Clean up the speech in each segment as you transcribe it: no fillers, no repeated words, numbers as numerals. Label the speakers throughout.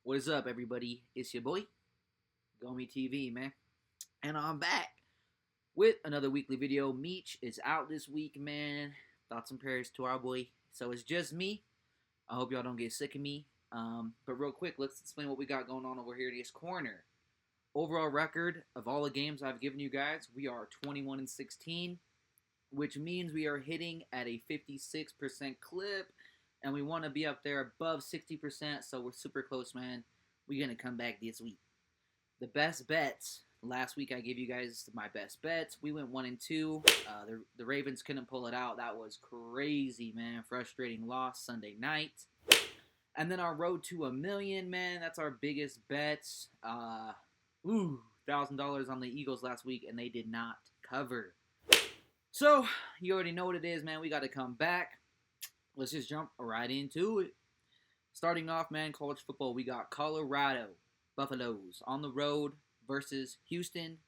Speaker 1: What is up, everybody? It's your boy, Gomi TV, man. And I'm back with another weekly video. Meech is out this week, man. Thoughts and prayers to our boy. So it's just me. I hope y'all don't get sick of me. But real quick, let's explain what we got going on over here in this corner. Overall record of all the games I've given you guys, we are 21-16, which means we are hitting at a 56% clip, and we want to be up there above 60%, so we're super close, man. We're going to come back this week. The best bets, last week I gave you guys my best bets. We went 1-2. The Ravens couldn't pull it out. That was crazy, man. Frustrating loss Sunday night. And then our road to $1 million, man. That's our biggest bets. $1,000 on the Eagles last week, and they did not cover. So, you already know what it is, man. We got to come back. Let's just jump right into it. Starting off, man, college football, we got Colorado Buffaloes on the road versus Houston.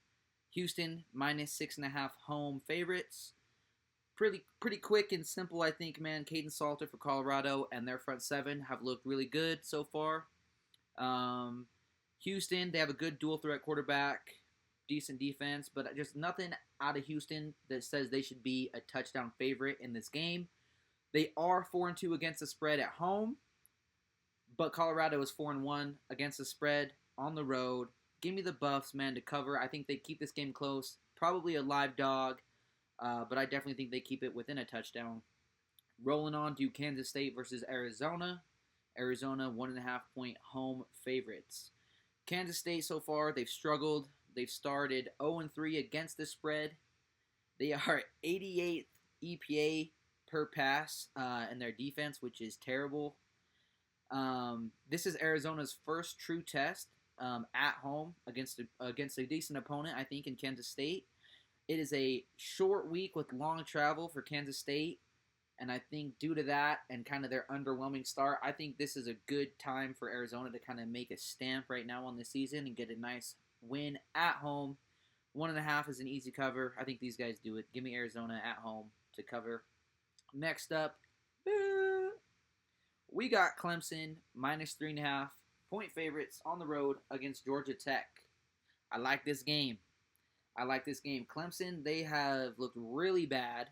Speaker 1: Houston minus 6.5 home favorites. Pretty quick and simple, I think, man. Caden Salter for Colorado and their front seven have looked really good so far. Houston, they have a good dual threat quarterback, decent defense, but just nothing out of Houston that says they should be a touchdown favorite in this game. They are 4-2 against the spread at home, but Colorado is 4-1 against the spread on the road. Give me the Buffs, man, to cover. I think they keep this game close. Probably a live dog, but I definitely think they keep it within a touchdown. Rolling on to Kansas State versus Arizona. Arizona 1.5-point home favorites. Kansas State so far, they've struggled. They've started 0-3 against the spread. They are 88th EPA per pass in their defense, which is terrible. This is Arizona's first true test at home against a decent opponent, I think, in Kansas State. It is a short week with long travel for Kansas State, and I think due to that and kind of their underwhelming start, I think this is a good time for Arizona to kind of make a stamp right now on the season and get a nice win at home. 1.5 is an easy cover. I think these guys do it. Give me Arizona at home to cover. Next up, we got Clemson minus 3.5 point favorites on the road against Georgia Tech. I like this game. Clemson, they have looked really bad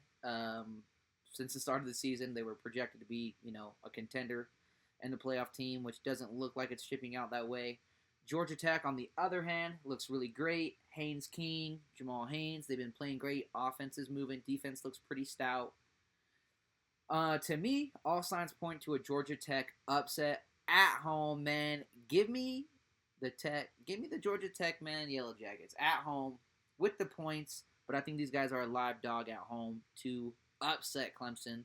Speaker 1: since the start of the season. They were projected to be, a contender and the playoff team, which doesn't look like it's shipping out that way. Georgia Tech, on the other hand, looks really great. Haynes King, Jamal Haynes, they've been playing great. Offense is moving. Defense looks pretty stout. To me, all signs point to a Georgia Tech upset at home, man. Give me the Georgia Tech, man, Yellow Jackets at home with the points, but I think these guys are a live dog at home to upset Clemson.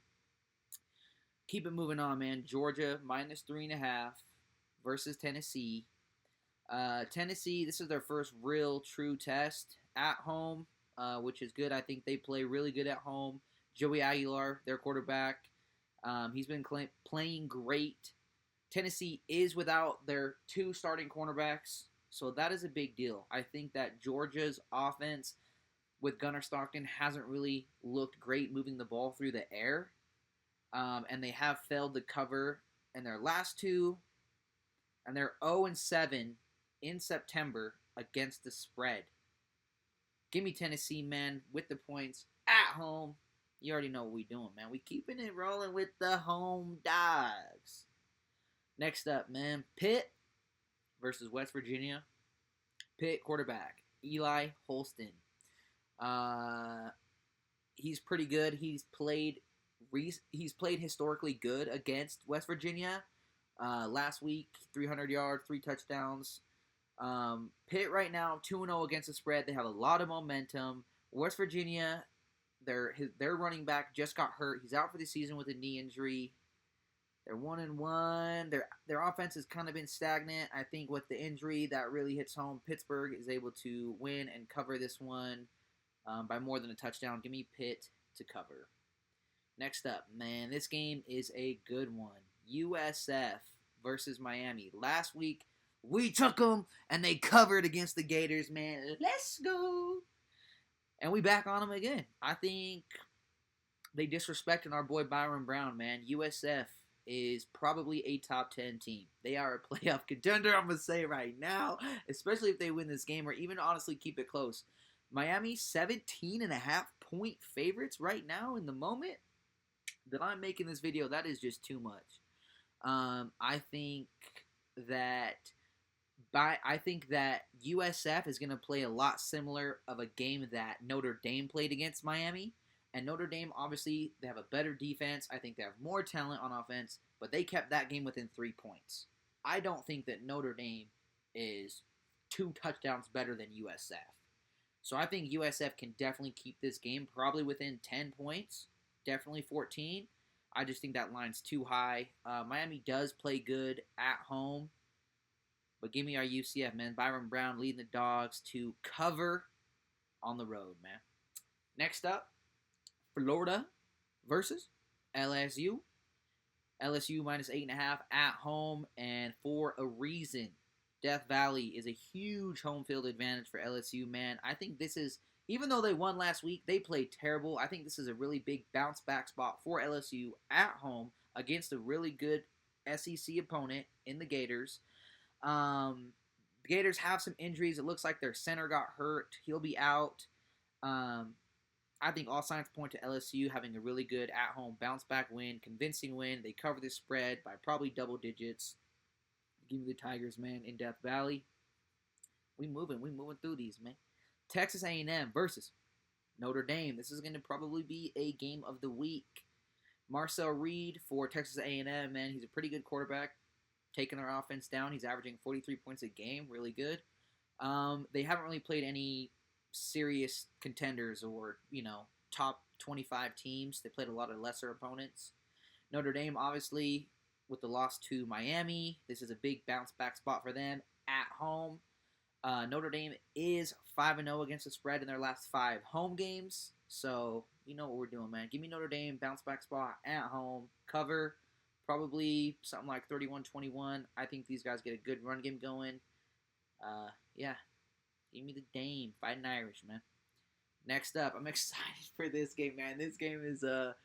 Speaker 1: Keep it moving on, man. Georgia minus 3.5 versus Tennessee. Tennessee, this is their first real true test at home, which is good. I think they play really good at home. Joey Aguilar, their quarterback, he's been playing great. Tennessee is without their two starting cornerbacks, so that is a big deal. I think that Georgia's offense with Gunnar Stockton hasn't really looked great moving the ball through the air, and they have failed to cover in their last two, and they're 0-7 in September against the spread. Give me Tennessee, man, with the points at home. You already know what we're doing, man. We keeping it rolling with the home dogs. Next up, man, Pitt versus West Virginia. Pitt quarterback, Eli Holston. He's pretty good. He's played historically good against West Virginia. Last week, 300 yards, 3 touchdowns. Pitt right now, 2-0 against the spread. They have a lot of momentum. West Virginia, their running back just got hurt. He's out for the season with a knee injury. They're 1-1. Their offense has kind of been stagnant. I think with the injury, that really hits home. Pittsburgh is able to win and cover this one by more than a touchdown. Give me Pitt to cover. Next up, man, this game is a good one. USF versus Miami. Last week, we took them, and they covered against the Gators, man. Let's go. And we back on them again. I think They disrespecting our boy Byron Brown, man. USF is probably a top 10 team. They are a playoff contender, I'm going to say right now, especially if they win this game or even honestly keep it close. Miami, 17.5-point favorites right now in the moment that I'm making this video. That is just too much. I think that USF is going to play a lot similar of a game that Notre Dame played against Miami. And Notre Dame, obviously, they have a better defense. I think they have more talent on offense, but they kept that game within 3 points. I don't think that Notre Dame is 2 touchdowns better than USF. So I think USF can definitely keep this game probably within 10 points, definitely 14. I just think that line's too high. Miami does play good at home, but give me our UCF, man. Byron Brown leading the Dogs to cover on the road, man. Next up, Florida versus LSU. LSU minus 8.5 at home, and for a reason. Death Valley is a huge home field advantage for LSU, man. I think this is, even though they won last week, they played terrible. I think this is a really big bounce back spot for LSU at home against a really good SEC opponent in the Gators. The Gators have some injuries. It looks like their center got hurt. He'll be out. I think all signs point to LSU having a really good at-home bounce-back win, convincing win. They cover the spread by probably double digits. Give me the Tigers, man, in Death Valley. We moving through these, man. Texas A&M versus Notre Dame. This is going to probably be a game of the week. Marcel Reed for Texas A&M, man, he's a pretty good quarterback, taking their offense down. He's averaging 43 points a game, really good. They haven't really played any serious contenders or, top 25 teams. They played a lot of lesser opponents. Notre Dame, obviously, with the loss to Miami, this is a big bounce-back spot for them at home. Notre Dame is 5-0 against the spread in their last 5 home games. So, you know what we're doing, man. Give me Notre Dame, bounce-back spot at home, cover, probably something like 31-21. I think these guys get a good run game going. Yeah. Give me the Dame, fighting Irish, man. Next up, I'm excited for this game, man. This game is a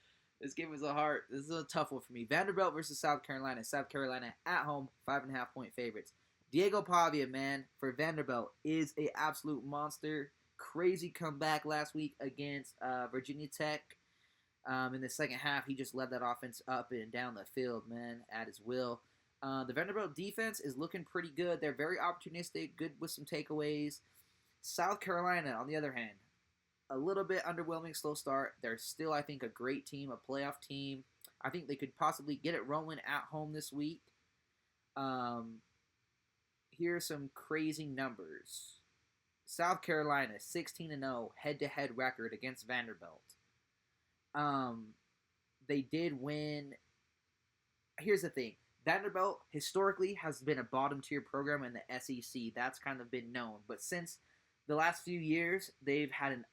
Speaker 1: heart. This is a tough one for me. Vanderbilt versus South Carolina. South Carolina at home, 5.5-point favorites. Diego Pavia, man, for Vanderbilt is a absolute monster. Crazy comeback last week against Virginia Tech. In the second half, he just led that offense up and down the field, man, at his will. The Vanderbilt defense is looking pretty good. They're very opportunistic, good with some takeaways. South Carolina, on the other hand, a little bit underwhelming, slow start. They're still, I think, a great team, a playoff team. I think they could possibly get it rolling at home this week. Here are some crazy numbers. South Carolina, 16-0, head-to-head record against Vanderbilt. They did win. Here's the thing. Vanderbilt historically has been a bottom-tier program in the SEC. That's kind of been known. But since the last few years, they've had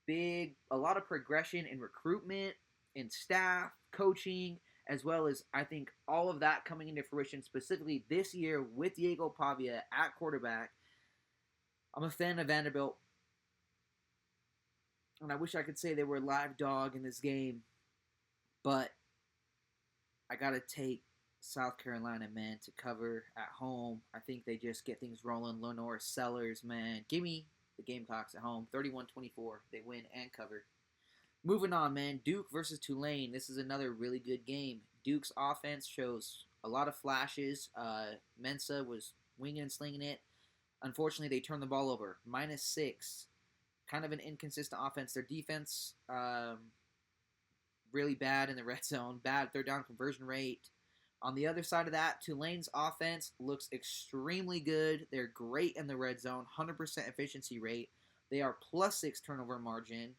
Speaker 1: a lot of progression in recruitment, in staff, coaching, as well as, I think, all of that coming into fruition, specifically this year with Diego Pavia at quarterback. I'm a fan of Vanderbilt, and I wish I could say they were a live dog in this game, but I got to take South Carolina, man, to cover at home. I think they just get things rolling. Lenore Sellers, man. Give me the Gamecocks at home. 31-24. They win and cover. Moving on, man. Duke versus Tulane. This is another really good game. Duke's offense shows a lot of flashes. Mensa was winging and slinging it. Unfortunately, they turned the ball over. -6. Kind of an inconsistent offense. Their defense, really bad in the red zone. Bad third down conversion rate. On the other side of that, Tulane's offense looks extremely good. They're great in the red zone, 100% efficiency rate. They are +6 turnover margin.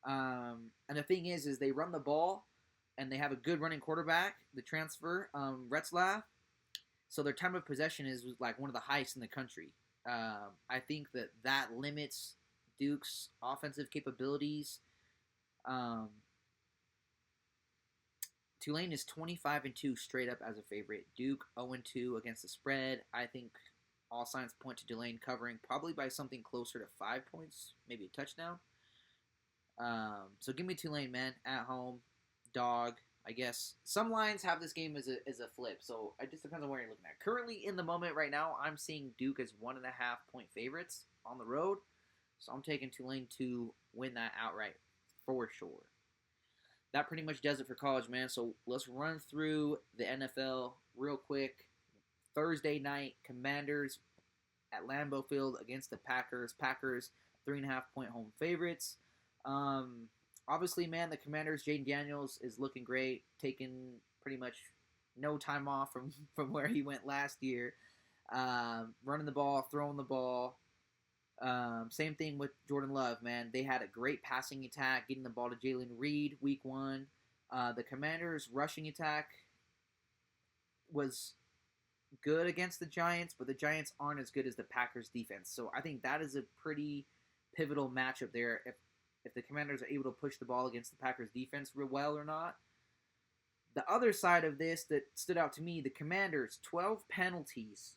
Speaker 1: And the thing is they run the ball, and they have a good running quarterback, the transfer, Retzlaff. So their time of possession is like one of the highest in the country. I think that limits Duke's offensive capabilities. Tulane is 25-2 straight up as a favorite. Duke 0-2 against the spread. I think all signs point to Tulane covering probably by something closer to 5 points, maybe a touchdown. So give me Tulane, man, at home. dog. I guess some lines have this game as a flip, so it just depends on where you're looking at. Currently, in the moment right now, I'm seeing Duke as 1.5-point favorites on the road, so I'm taking Tulane to win that outright for sure. That pretty much does it for college, man. So let's run through the NFL real quick. Thursday night, Commanders at Lambeau Field against the Packers. Packers 3.5-point home favorites. Obviously, man, the Commanders, Jaden Daniels is looking great, taking pretty much no time off from where he went last year. Running the ball, throwing the ball. Same thing with Jordan Love, man. They had a great passing attack, getting the ball to Jalen Reed week 1. The Commanders' rushing attack was good against the Giants, but the Giants aren't as good as the Packers' defense. So I think that is a pretty pivotal matchup there. If the Commanders are able to push the ball against the Packers' defense real well or not. The other side of this that stood out to me, the Commanders, 12 penalties,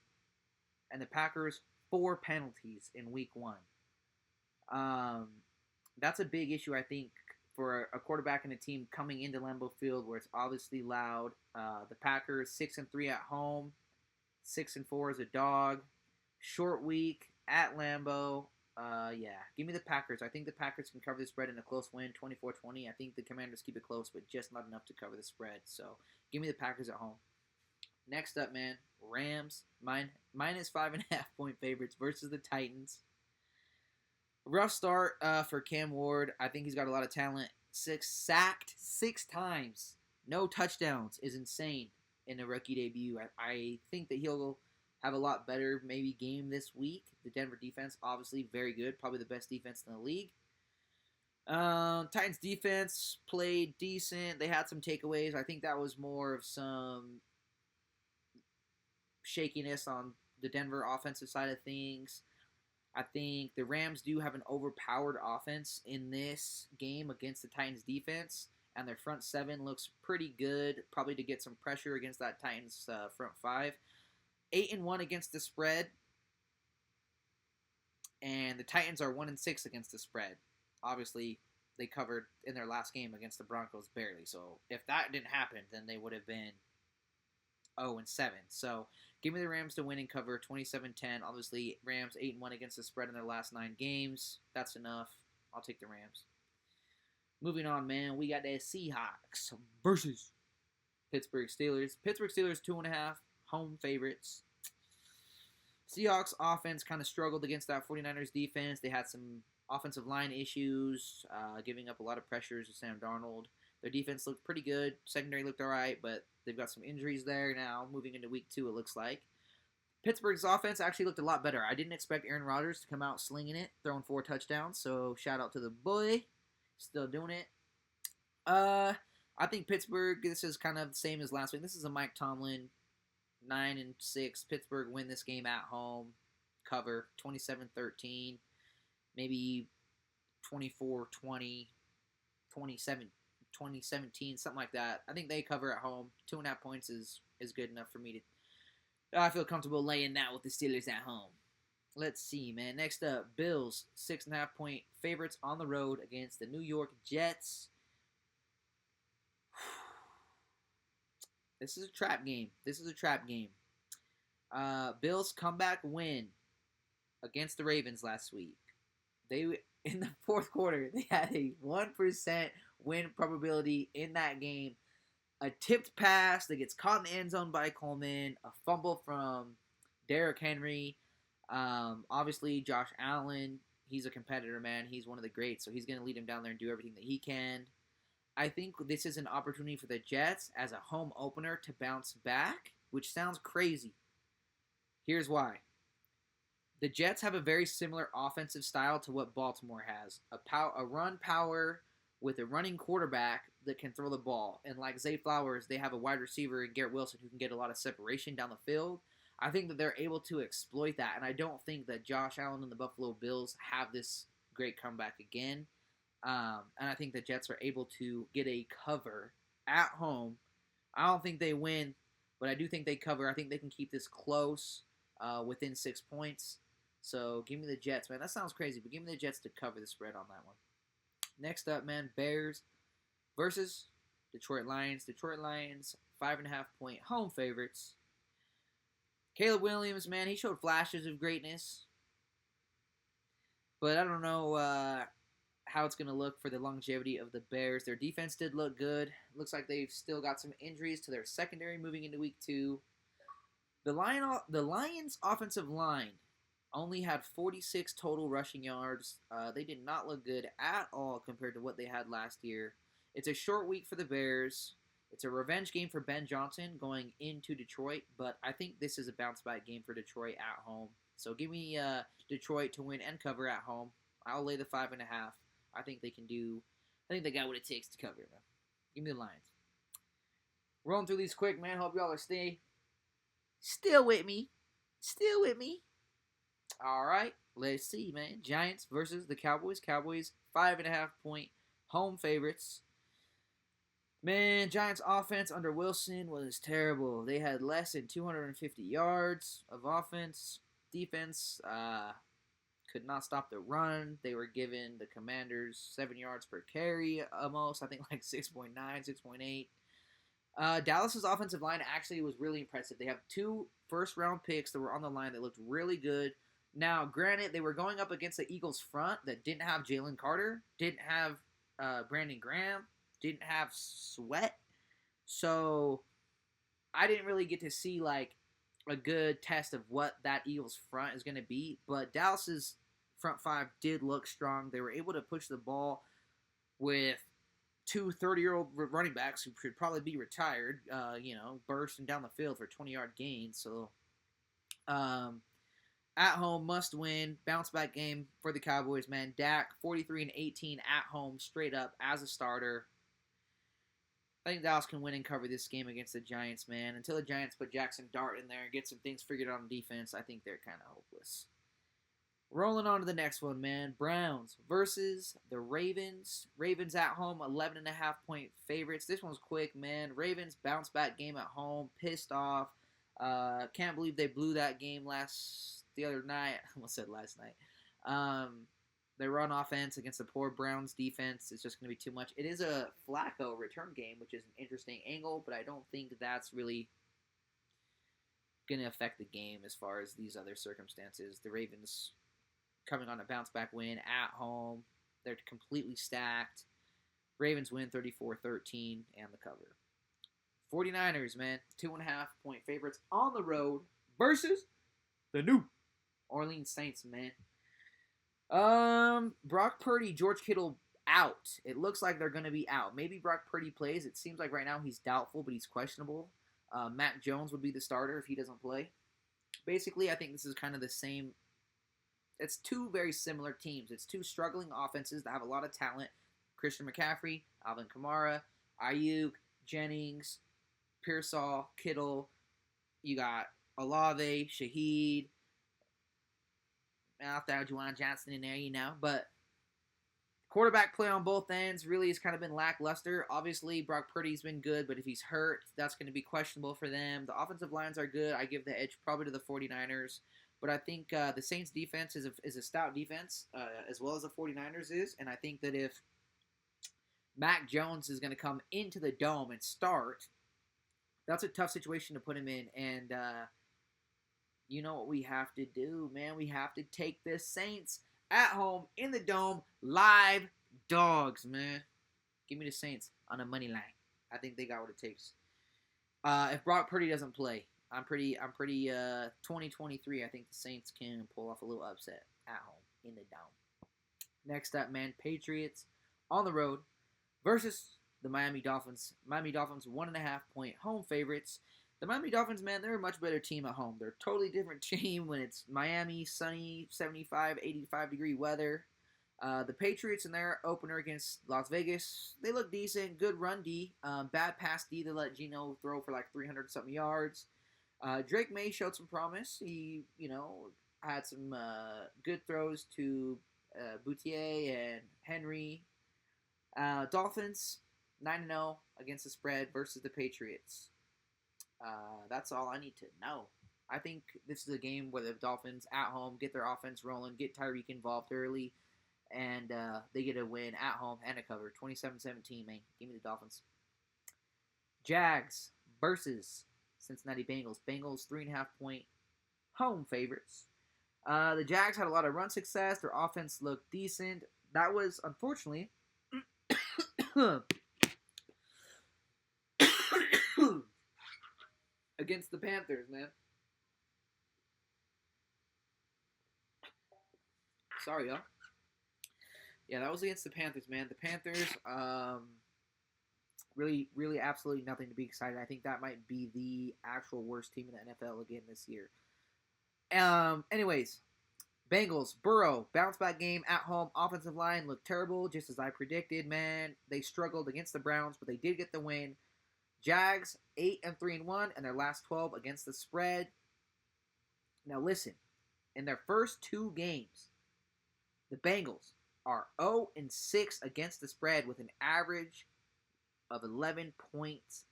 Speaker 1: and the Packers, 4 penalties in week 1. That's a big issue, I think, for a quarterback and a team coming into Lambeau Field where it's obviously loud. The Packers, 6-3 at home, 6-4 as a dog. Short week at Lambeau. Give me the Packers. I think the Packers can cover the spread in a close win, 24-20. I think the Commanders keep it close, but just not enough to cover the spread. So, give me the Packers at home. Next up, man, Rams, minus 5.5-point favorites versus the Titans. Rough start for Cam Ward. I think he's got a lot of talent. Sacked 6 times. No touchdowns is insane in a rookie debut. I think that he'll have a lot better maybe game this week. The Denver defense, obviously, very good. Probably the best defense in the league. Titans defense played decent. They had some takeaways. I think that was more of some shakiness on the Denver offensive side of things. I think the Rams do have an overpowered offense in this game against the Titans defense, and their front 7 looks pretty good, probably to get some pressure against that Titans front 5. 8-1 against the spread, and the Titans are 1-6 against the spread. Obviously, they covered in their last game against the Broncos barely. So if that didn't happen, then they would have been 0-7. So give me the Rams to win and cover 27-10. Obviously, Rams 8-1 against the spread in their last 9 games. That's enough. I'll take the Rams. Moving on, man, we got the Seahawks versus Pittsburgh Steelers. Pittsburgh Steelers 2.5 home favorites. Seahawks offense kind of struggled against that 49ers defense. They had some offensive line issues, giving up a lot of pressures to Sam Darnold. Their defense looked pretty good. Secondary looked all right, but they've got some injuries there now. Moving into week 2, it looks like. Pittsburgh's offense actually looked a lot better. I didn't expect Aaron Rodgers to come out slinging it, throwing 4 touchdowns. So shout out to the boy. Still doing it. I think Pittsburgh, this is kind of the same as last week. This is a Mike Tomlin 9-6. Pittsburgh win this game at home. Cover 27-13. Maybe 24-20. 2017, something like that. I think they cover at home. 2.5 points is good enough for me to. I feel comfortable laying that with the Steelers at home. Let's see, man. Next up, Bills 6.5-point favorites on the road against the New York Jets. This is a trap game. Bills comeback win against the Ravens last week. They in the fourth quarter they had a 1% win probability in that game. A tipped pass that gets caught in the end zone by Coleman. A fumble from Derrick Henry. Obviously, Josh Allen, he's a competitor, man. He's one of the greats, so he's going to lead him down there and do everything that he can. I think this is an opportunity for the Jets as a home opener to bounce back, which sounds crazy. Here's why. The Jets have a very similar offensive style to what Baltimore has. A run power with a running quarterback that can throw the ball. And like Zay Flowers, they have a wide receiver in Garrett Wilson who can get a lot of separation down the field. I think that they're able to exploit that, and I don't think that Josh Allen and the Buffalo Bills have this great comeback again. And I think the Jets are able to get a cover at home. I don't think they win, but I do think they cover. I think they can keep this close within 6 points. So give me the Jets, man. That sounds crazy, but give me the Jets to cover the spread on that one. Next up, man, Bears versus Detroit Lions. Detroit Lions, 5.5-point home favorites. Caleb Williams, man, he showed flashes of greatness. But I don't know how it's going to look for the longevity of the Bears. Their defense did look good. Looks like they've still got some injuries to their secondary moving into week 2. The Lions' offensive line only had 46 total rushing yards. They did not look good at all compared to what they had last year. It's a short week for the Bears. It's a revenge game for Ben Johnson going into Detroit, but I think this is a bounce-back game for Detroit at home. So give me Detroit to win and cover at home. I'll lay the 5.5. I think they can do. I think they got what it takes to cover, man. Give me the Lions. Rolling through these quick, man. Hope y'all are still with me. Still with me. All right, let's see, man. Giants versus the Cowboys. Cowboys 5.5-point home favorites. Man, Giants offense under Wilson was terrible. They had less than 250 yards of offense. Defense could not stop the run. They were giving the Commanders 7 yards per carry almost. I think like 6.9, 6.8. Dallas's offensive line actually was really impressive. They have 2 first-round picks that were on the line that looked really good. Now, granted, they were going up against the Eagles front that didn't have Jalen Carter, didn't have Brandon Graham, didn't have Sweat. So I didn't really get to see like a good test of what that Eagles front is going to be. But Dallas's front 5 did look strong. They were able to push the ball with 2 30-year-old running backs who should probably be retired, bursting down the field for 20-yard gains. So at home, must win, bounce-back game for the Cowboys, man. Dak, 43-18 at home, straight up as a starter. I think Dallas can win and cover this game against the Giants, man. Until the Giants put Jackson Dart in there and get some things figured out on defense, I think they're kind of hopeless. Rolling on to the next one, man. Browns versus the Ravens. Ravens at home, 11.5-point favorites. This one's quick, man. Ravens bounce-back game at home, pissed off. Can't believe they blew that game the other night. I almost said last night. They run offense against the poor Browns defense. It's just going to be too much. It is a Flacco return game, which is an interesting angle, but I don't think that's really going to affect the game as far as these other circumstances. The Ravens coming on a bounce-back win at home. They're completely stacked. Ravens win 34-13 and the cover. 49ers, man, 2.5-point favorites on the road versus the New Orleans Saints, man. Brock Purdy, George Kittle out. It looks like they're going to be out. Maybe Brock Purdy plays. It seems like right now he's doubtful, but he's questionable. Mac Jones would be the starter if he doesn't play. Basically, I think this is kind of the same. It's 2 very similar teams. It's 2 struggling offenses that have a lot of talent. Christian McCaffrey, Alvin Kamara, Ayuk, Jennings, Pearsall, Kittle. You got Olave, Shaheed. I'll throw Juwan Johnson in there, but quarterback play on both ends really has kind of been lackluster. Obviously, Brock Purdy's been good, but if he's hurt, that's going to be questionable for them. The offensive lines are good. I give the edge probably to the 49ers, but I think the Saints defense is a stout defense, as well as the 49ers is, and I think that if Mac Jones is going to come into the Dome and start, that's a tough situation to put him in, and you know what we have to do, man. We have to take the Saints at home in the Dome, live dogs, man. Give me the Saints on a money line. I think they got what it takes. If Brock Purdy doesn't play, I'm pretty 2023. I think the Saints can pull off a little upset at home in the Dome. Next up, man, Patriots on the road versus the Miami Dolphins. Miami Dolphins 1.5-point home favorites. The Miami Dolphins, man, they're a much better team at home. They're a totally different team when it's Miami, sunny, 75, 85-degree weather. The Patriots in their opener against Las Vegas, they look decent. Good run D. Bad pass D. They let Geno throw for like 300-something yards. Drake May showed some promise. He, had some good throws to Boutier and Henry. Dolphins, 9-0 against the spread versus the Patriots. That's all I need to know. I think this is a game where the Dolphins at home get their offense rolling, get Tyreek involved early, and they get a win at home and a cover. 27-17, man. Give me the Dolphins. Jags versus Cincinnati Bengals. Bengals 3.5-point home favorites. The Jags had a lot of run success. Their offense looked decent. That was, unfortunately, against the Panthers, man. Sorry, y'all. Yeah, that was against the Panthers, man. The Panthers, really, absolutely nothing to be excited. I think that might be the actual worst team in the NFL again this year. Anyways, Bengals, Burrow, bounce back game at home. Offensive line looked terrible, just as I predicted, man. They struggled against the Browns, but they did get the win. Jags, 8-3-1, and their last 12 against the spread. Now listen, in their first 2 games, the Bengals are 0-6 against the spread with an average of 11 points.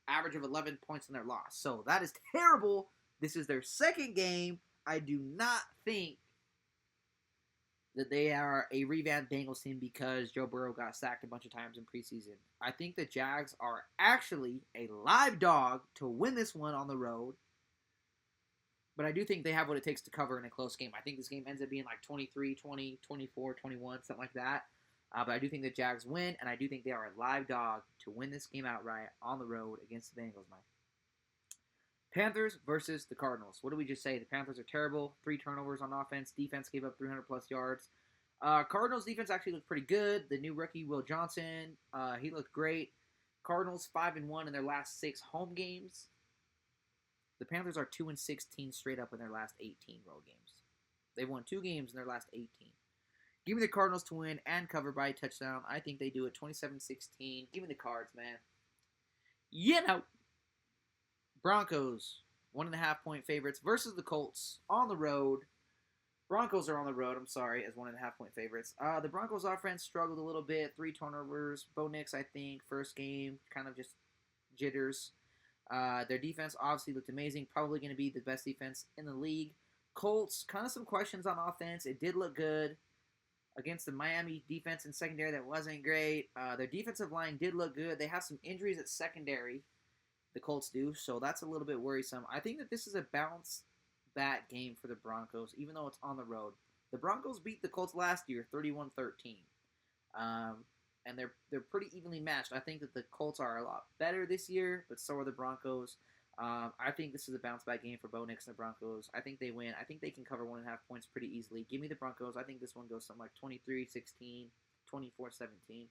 Speaker 1: Average of 11 points in their loss. So that is terrible. This is their second game. I do not think that they are a revamped Bengals team because Joe Burrow got sacked a bunch of times in preseason. I think the Jags are actually a live dog to win this one on the road. But I do think they have what it takes to cover in a close game. I think this game ends up being 23-20, 24-21, something like that. But I do think the Jags win, and I do think they are a live dog to win this game outright on the road against the Bengals, man. Panthers versus the Cardinals. What did we just say? The Panthers are terrible. 3 turnovers on offense. Defense gave up 300-plus yards. Cardinals defense actually looked pretty good. The new rookie, Will Johnson, he looked great. Cardinals 5-1 in their last 6 home games. The Panthers are 2-16 straight up in their last 18 road games. They've won 2 games in their last 18. Give me the Cardinals to win and cover by a touchdown. I think they do it 27-16. Give me the Cards, man. Broncos, 1.5-point favorites versus the Colts on the road. Broncos are on the road, as 1.5-point favorites. The Broncos offense struggled a little bit. 3 turnovers. Bo Nix, I think, first game, kind of just jitters. Their defense obviously looked amazing. Probably going to be the best defense in the league. Colts, kind of some questions on offense. It did look good against the Miami defense and secondary that wasn't great. Their defensive line did look good. They have some injuries at secondary. The Colts do, so that's a little bit worrisome. I think that this is a bounce-back game for the Broncos, even though it's on the road. The Broncos beat the Colts last year, 31-13. And they're pretty evenly matched. I think that the Colts are a lot better this year, but so are the Broncos. I think this is a bounce-back game for Bo Nix and the Broncos. I think they win. I think they can cover 1.5 points pretty easily. Give me the Broncos. I think this one goes something like 23-16, 24-17.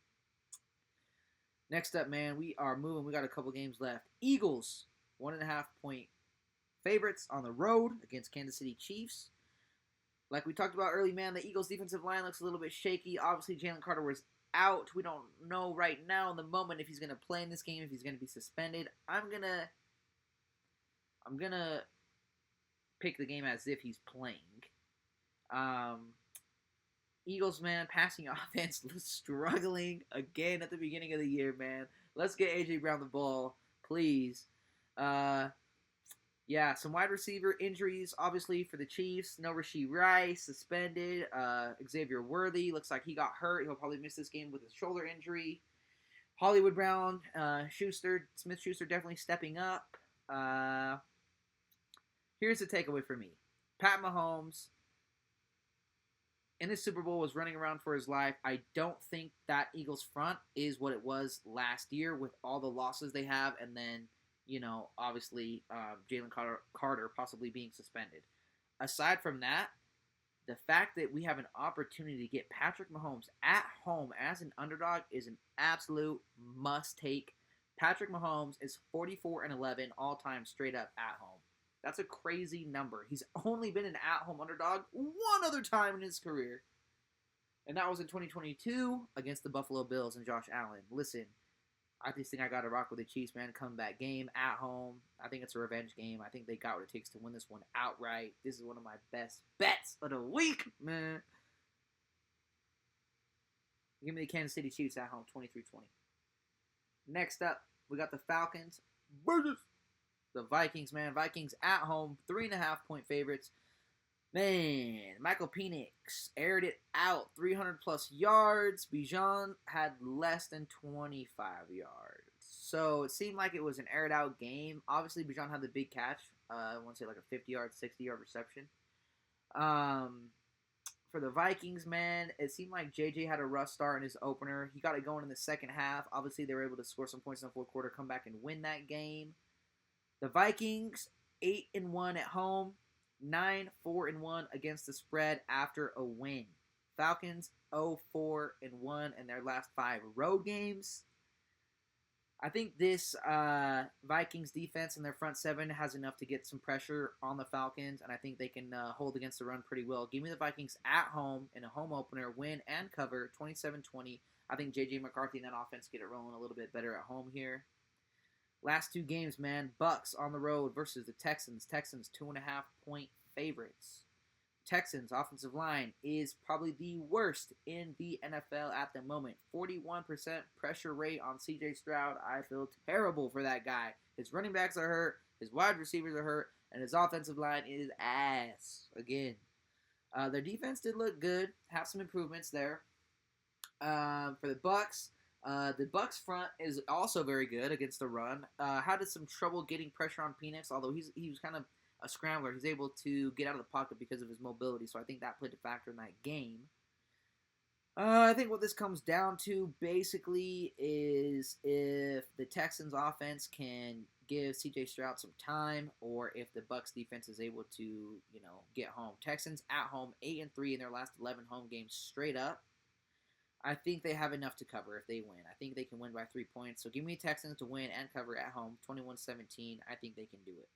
Speaker 1: Next up, man, we are moving. We got a couple games left. Eagles, 1.5-point favorites on the road against Kansas City Chiefs. Like we talked about early, man, the Eagles' defensive line looks a little bit shaky. Obviously, Jalen Carter was out. We don't know right now in the moment if he's going to play in this game, if he's going to be suspended. I'm gonna pick the game as if he's playing. Eagles, man, passing offense struggling again at the beginning of the year, man. Let's get A.J. Brown the ball, please. Some wide receiver injuries, obviously, for the Chiefs. No Rashee Rice, suspended. Xavier Worthy, looks like he got hurt. He'll probably miss this game with his shoulder injury. Hollywood Brown, Smith-Schuster definitely stepping up. Here's the takeaway for me. Pat Mahomes in the Super Bowl was running around for his life. I don't think that Eagles front is what it was last year with all the losses they have, and then, obviously Jalen Carter possibly being suspended. Aside from that, the fact that we have an opportunity to get Patrick Mahomes at home as an underdog is an absolute must-take. Patrick Mahomes is 44-11 all-time straight up at home. That's a crazy number. He's only been an at-home underdog one other time in his career. And that was in 2022 against the Buffalo Bills and Josh Allen. Listen, I just think I got to rock with the Chiefs, man. Comeback game at home. I think it's a revenge game. I think they got what it takes to win this one outright. This is one of my best bets of the week, man. Give me the Kansas City Chiefs at home, 23-20. Next up, we got the Falcons versus the Vikings, man. Vikings at home, 3.5-point favorites. Man, Michael Penix aired it out, 300-plus yards. Bijan had less than 25 yards. So it seemed like it was an aired out game. Obviously, Bijan had the big catch. I want to say like a 50-yard, 60-yard reception. For the Vikings, man, it seemed like JJ had a rough start in his opener. He got it going in the second half. Obviously, they were able to score some points in the fourth quarter, come back and win that game. The Vikings, 8-1 at home, 9-4-1 against the spread after a win. Falcons, 0-4-1 in their last 5 road games. I think this Vikings defense and their front seven has enough to get some pressure on the Falcons, and I think they can hold against the run pretty well. Give me the Vikings at home in a home opener, win and cover, 27-20. I think J.J. McCarthy and that offense get it rolling a little bit better at home here. Last 2 games, man. Bucks on the road versus the Texans. Texans 2.5-point favorites. Texans offensive line is probably the worst in the NFL at the moment. 41% pressure rate on C.J. Stroud. I feel terrible for that guy. His running backs are hurt. His wide receivers are hurt. And his offensive line is ass again. Their defense did look good. Have some improvements there. For the Bucks front is also very good against the run. Had some trouble getting pressure on Penix, although he was kind of a scrambler. He's able to get out of the pocket because of his mobility, so I think that played a factor in that game. I think what this comes down to basically is if the Texans offense can give C.J. Stroud some time, or if the Bucks defense is able to, get home. Texans at home, 8-3 in their last 11 home games straight up. I think they have enough to cover if they win. I think they can win by 3 points. So give me Texans to win and cover at home, 21-17. I think they can do it.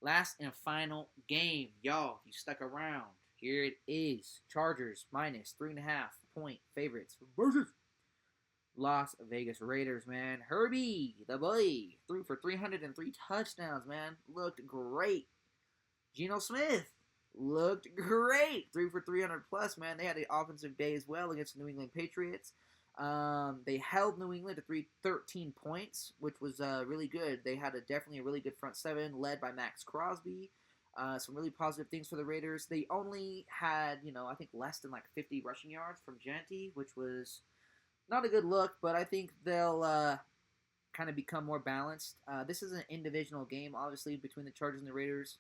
Speaker 1: Last and final game. Y'all, you stuck around. Here it is. Chargers minus 3.5-point favorites versus Las Vegas Raiders, man. Herbie, the boy, threw for 303 touchdowns, man. Looked great. Geno Smith looked great. Threw for 300 plus, man. They had an offensive day as well against the New England Patriots. They held New England to 13 points, which was really good. They had definitely a really good front seven led by Max Crosby. Some really positive things for the Raiders. They only had, I think less than 50 rushing yards from Genty, which was not a good look, but I think they'll kind of become more balanced. This is an in-divisional game, obviously, between the Chargers and the Raiders.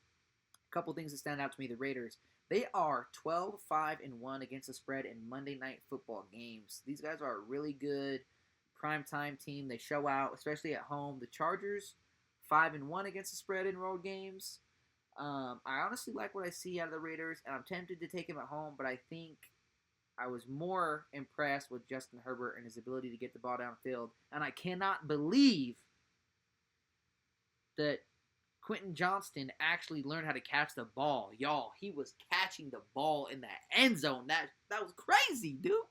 Speaker 1: A couple things that stand out to me. The Raiders, they are 12-5-1 against the spread in Monday Night Football games. These guys are a really good primetime team. They show out, especially at home. The Chargers, 5-1 against the spread in road games. I honestly like what I see out of the Raiders, and I'm tempted to take him at home, but I think I was more impressed with Justin Herbert and his ability to get the ball downfield. And I cannot believe that Quentin Johnston actually learned how to catch the ball. Y'all, he was catching the ball in the end zone. That was crazy, dude.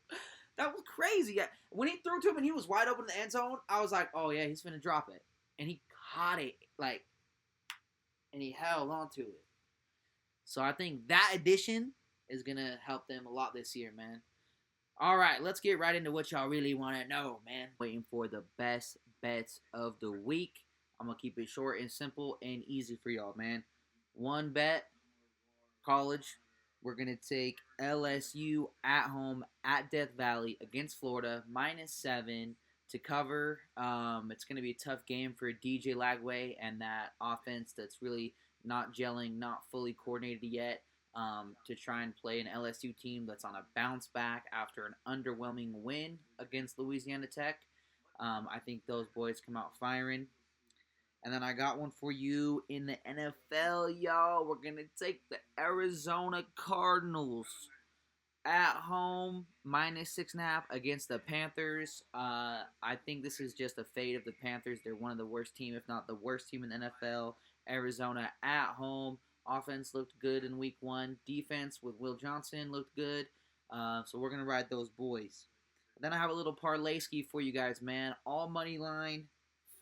Speaker 1: That was crazy. When he threw to him and he was wide open in the end zone, I was like, oh, yeah, he's finna drop it. And he caught it, and he held on to it. So I think that addition is going to help them a lot this year, man. All right, let's get right into what y'all really want to know, man. Waiting for the best bets of the week. I'm going to keep it short and simple and easy for y'all, man. One bet, college. We're going to take LSU at home at Death Valley against Florida, -7 to cover. It's going to be a tough game for DJ Lagway and that offense that's really not gelling, not fully coordinated yet, to try and play an LSU team that's on a bounce back after an underwhelming win against Louisiana Tech. I think those boys come out firing. And then I got one for you in the NFL, y'all. We're going to take the Arizona Cardinals at home, -6.5 against the Panthers. I think this is just a fate of the Panthers. They're one of the worst team, if not the worst team in the NFL. Arizona at home. Offense looked good in week 1. Defense with Will Johnson looked good. So we're going to ride those boys. Then I have a little parlay ski for you guys, man. All money line,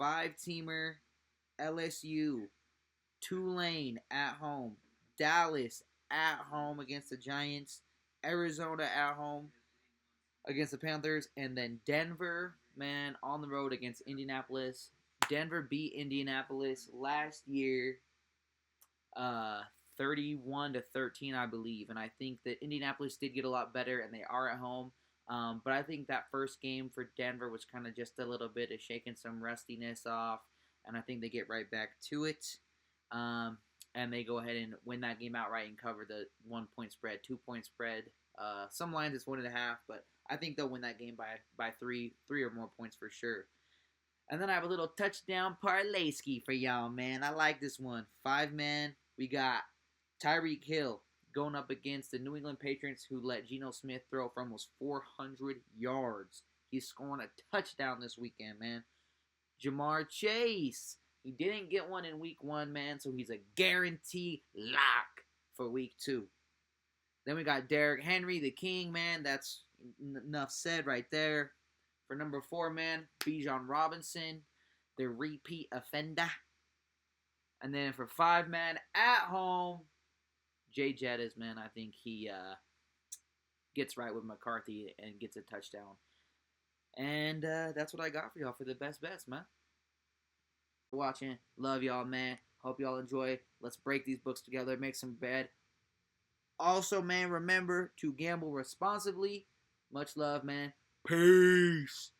Speaker 1: 5-teamer, LSU, Tulane at home, Dallas at home against the Giants, Arizona at home against the Panthers, and then Denver, man, on the road against Indianapolis. Denver beat Indianapolis last year, 31-13, I believe, and I think that Indianapolis did get a lot better, and they are at home. But I think that first game for Denver was kind of just a little bit of shaking some rustiness off, and I think they get right back to it. And they go ahead and win that game outright and cover the 1 point spread, 2 point spread. Some lines it's 1.5, but I think they'll win that game by three or more points for sure. And then I have a little touchdown parlay ski for y'all, man. I like this one. 5-man. We got Tyreek Hill going up against the New England Patriots, who let Geno Smith throw for almost 400 yards. He's scoring a touchdown this weekend, man. Jamar Chase. He didn't get one in week 1, man, so he's a guarantee lock for week 2. Then we got Derrick Henry, the king, man. That's enough said right there. For number 4, man, Bijan Robinson, the repeat offender. And then for 5, man, at home, Jay Jettis, man, I think he gets right with McCarthy and gets a touchdown. And that's what I got for y'all for the best bets, man. Watching. Love y'all, man. Hope y'all enjoy. Let's break these books together, make some bet. Also, man, remember to gamble responsibly. Much love, man. Peace.